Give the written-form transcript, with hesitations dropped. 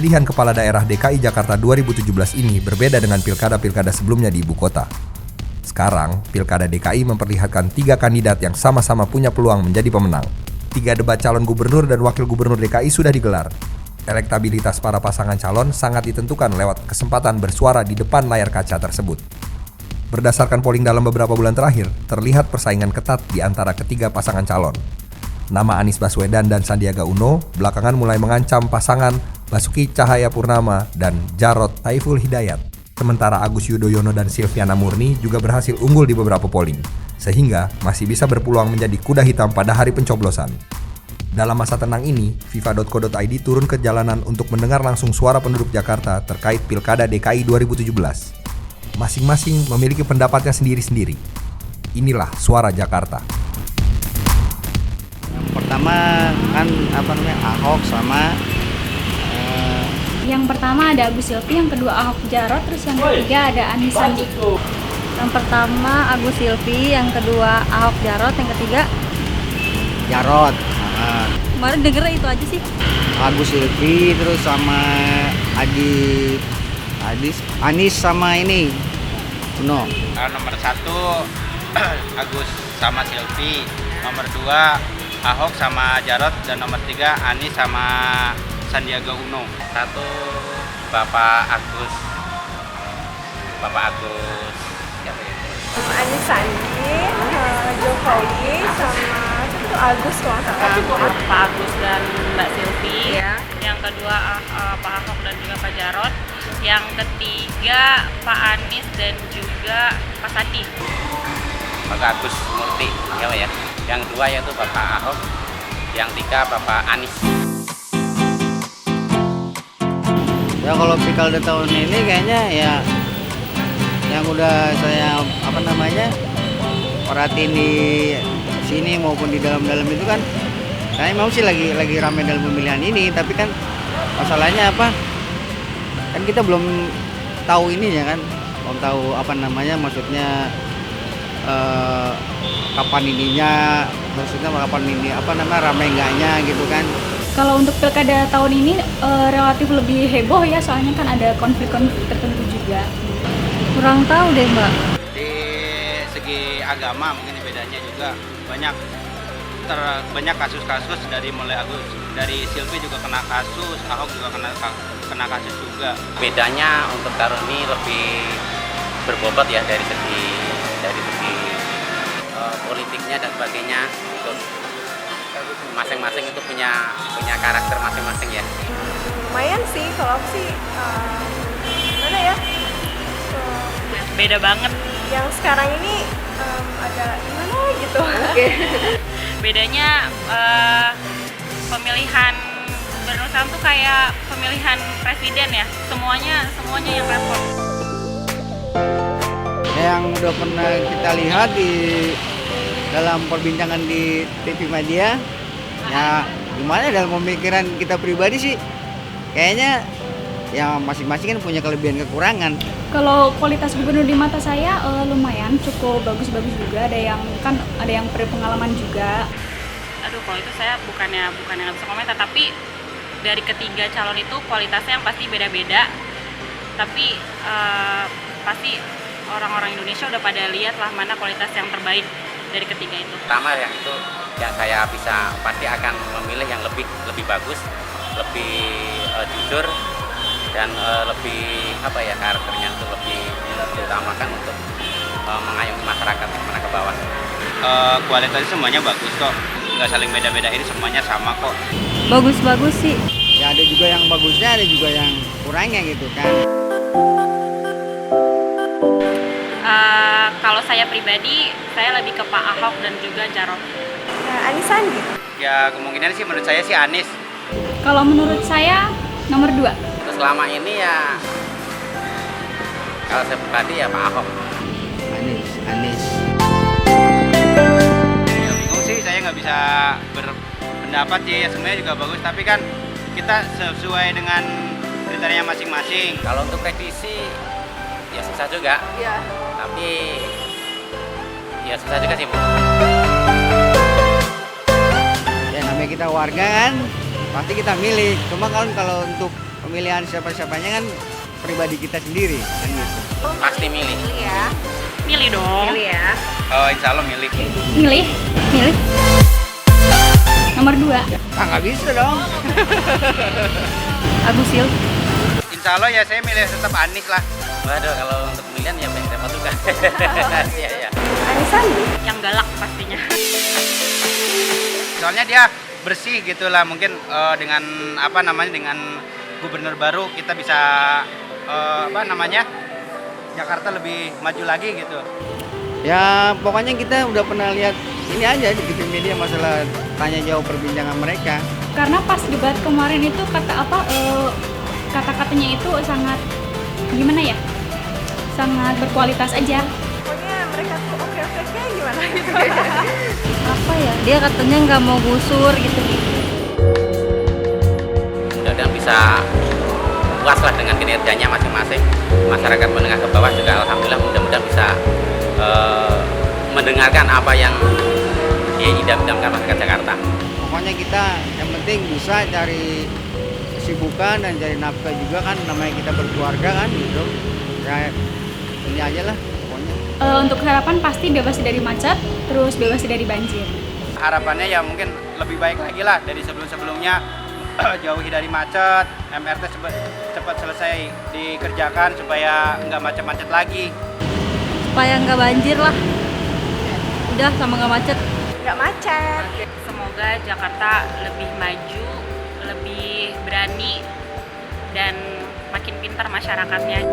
pemilihan kepala daerah DKI Jakarta 2017 ini berbeda dengan pilkada-pilkada sebelumnya di ibu kota. Sekarang, pilkada DKI memperlihatkan 3 kandidat yang sama-sama punya peluang menjadi pemenang. 3 debat calon gubernur dan wakil gubernur DKI sudah digelar. Elektabilitas para pasangan calon sangat ditentukan lewat kesempatan bersuara di depan layar kaca tersebut. Berdasarkan polling dalam beberapa bulan terakhir, terlihat persaingan ketat di antara ketiga pasangan calon. Nama Anies Baswedan dan Sandiaga Uno belakangan mulai mengancam pasangan Basuki Cahayapurnama dan Jarod Saiful Hidayat. Sementara Agus Yudhoyono dan Silviana Murni juga berhasil unggul di beberapa polling, sehingga masih bisa berpeluang menjadi kuda hitam pada hari pencoblosan. Dalam masa tenang ini, FIFA.co.id turun ke jalanan untuk mendengar langsung suara penduduk Jakarta terkait Pilkada DKI 2017. Masing-masing memiliki pendapatnya sendiri-sendiri. Inilah suara Jakarta. Pertama kan Ahok sama yang pertama ada Agus Silvi, yang kedua Ahok Jarot, terus yang ketiga ada Anies Sandi. Yang pertama Agus Silvi, yang kedua Ahok Jarot, yang ketiga Jarot. Kemarin dengernya itu aja sih. Agus Silvi terus sama Anies sama ini Uno. Nomor 1 Agus sama Silvi, nomor 2 Ahok sama Jarot, dan nomor 3 Anies sama Sandiaga Uno. 1 Bapak Agus siapa ya? Anies Sandi, Jokowi sama itu Agus kalau nggak salah. Pak Agus dan Mbak Silvi. Ya. Yang kedua Pak Ahok dan juga Pak Jarot. Yang ketiga Pak Anies dan juga Pak Sandi. Bapak Agus Murti, ya. Yang 2 yaitu Bapak Ahok, yang 3 Bapak Anies. Ya kalau pilkada tahun ini kayaknya ya yang udah saya perhatiin di sini maupun di dalam-dalam itu kan, saya memang sih lagi ramai dalam pemilihan ini, tapi kan masalahnya apa? Kan kita belum tahu ininya kan, belum tahu maksudnya kapan ininya, ramai enggaknya gitu kan. Kalau untuk pilkada tahun ini relatif lebih heboh ya, soalnya kan ada konflik-konflik tertentu juga. Kurang tahu deh Mbak. Di segi agama mungkin bedanya juga banyak kasus-kasus dari Silvi juga kena kasus, Ahok juga kena kasus juga. Bedanya untuk tahun ini lebih berbobot ya dari segi politiknya dan sebagainya. Itu masing-masing itu punya karakter masing-masing ya. Lumayan sih kalau aku sih gimana ya? Beda banget. Yang sekarang ini agak gimana gitu. Bedanya pemilihan gubernur tuh kayak pemilihan presiden ya. Semuanya yang repot. Yang udah pernah kita lihat di dalam perbincangan di TV media, ya gimana dalam pemikiran kita pribadi sih, kayaknya ya masing-masing kan punya kelebihan kekurangan. Kalau kualitas gubernur di mata saya lumayan, cukup bagus-bagus juga. Ada yang berpengalaman juga. Aduh, kalau itu saya bukannya nggak bisa komentar, tapi dari ketiga calon itu kualitasnya yang pasti beda-beda. Tapi pasti orang-orang Indonesia udah pada lihat lah mana kualitas yang terbaik dari ketiga itu. Pertama yang itu yang saya pasti akan memilih yang lebih bagus, lebih jujur, dan lebih karakternya itu lebih diutamakan untuk mengayomi masyarakat yang mana ke bawah. Kualitasnya semuanya bagus kok, nggak saling beda-bedain, semuanya sama kok. Bagus-bagus sih. Ya ada juga yang bagusnya, ada juga yang kurangnya gitu kan. Kalau saya pribadi, saya lebih ke Pak Ahok dan juga Jarot. Anies Sandi. Ya kemungkinan sih menurut saya sih Anies. Kalau menurut saya nomor 2. Terus selama ini ya kalau saya pribadi ya Pak Ahok. Anies. Ya bingung sih, saya nggak bisa berpendapat sih, ya semuanya juga bagus, tapi kan kita sesuai dengan kriteria masing-masing. Kalau untuk prediksi ya susah juga. Iya. Tapi ya susah juga sih. Ya namanya kita warga kan, pasti kita milih. Cuma kalau untuk pemilihan siapa-siapanya kan pribadi kita sendiri kan gitu. Pasti milih. Milih dong. Oh, insya Allah milih. Milih. Nomor 2, Ah, nggak bisa dong. Agus Silvi. Insya Allah ya saya milih tetap Anies lah. Waduh, kalau untuk pemilihan ya pengen siapa tuh kan. Iya, iya. Anies Sandi. Yang galak pastinya. Soalnya dia bersih gitulah, mungkin dengan dengan gubernur baru kita bisa Jakarta lebih maju lagi gitu. Ya pokoknya kita udah pernah lihat ini aja di TV media masalah tanya jawab perbincangan mereka. Karena pas debat kemarin itu kata-katanya itu sangat gimana ya? Sangat berkualitas aja. Pokoknya mereka tuh oke-oke kayak gimana gitu. Apa ya? Dia katanya nggak mau gusur gitu-gitu. Mudah-mudahan bisa puas lah dengan kinerjanya masing-masing. Masyarakat menengah ke bawah juga alhamdulillah mudah-mudahan bisa mendengarkan apa yang diidam-idamkan masyarakat Jakarta. Pokoknya kita yang penting bisa cari kesibukan dan cari nafkah juga kan, namanya kita berkeluarga kan gitu. Ya ini aja lah pokoknya. Untuk harapan pasti bebas dari macet, terus bebas dari banjir. Harapannya ya mungkin lebih baik lagi lah dari sebelum-sebelumnya. Jauhi dari macet, MRT cepat selesai dikerjakan supaya nggak macet-macet lagi. Supaya nggak banjir lah. Udah sama nggak macet. Nggak macet. Semoga Jakarta lebih maju, lebih berani, dan makin pintar masyarakatnya.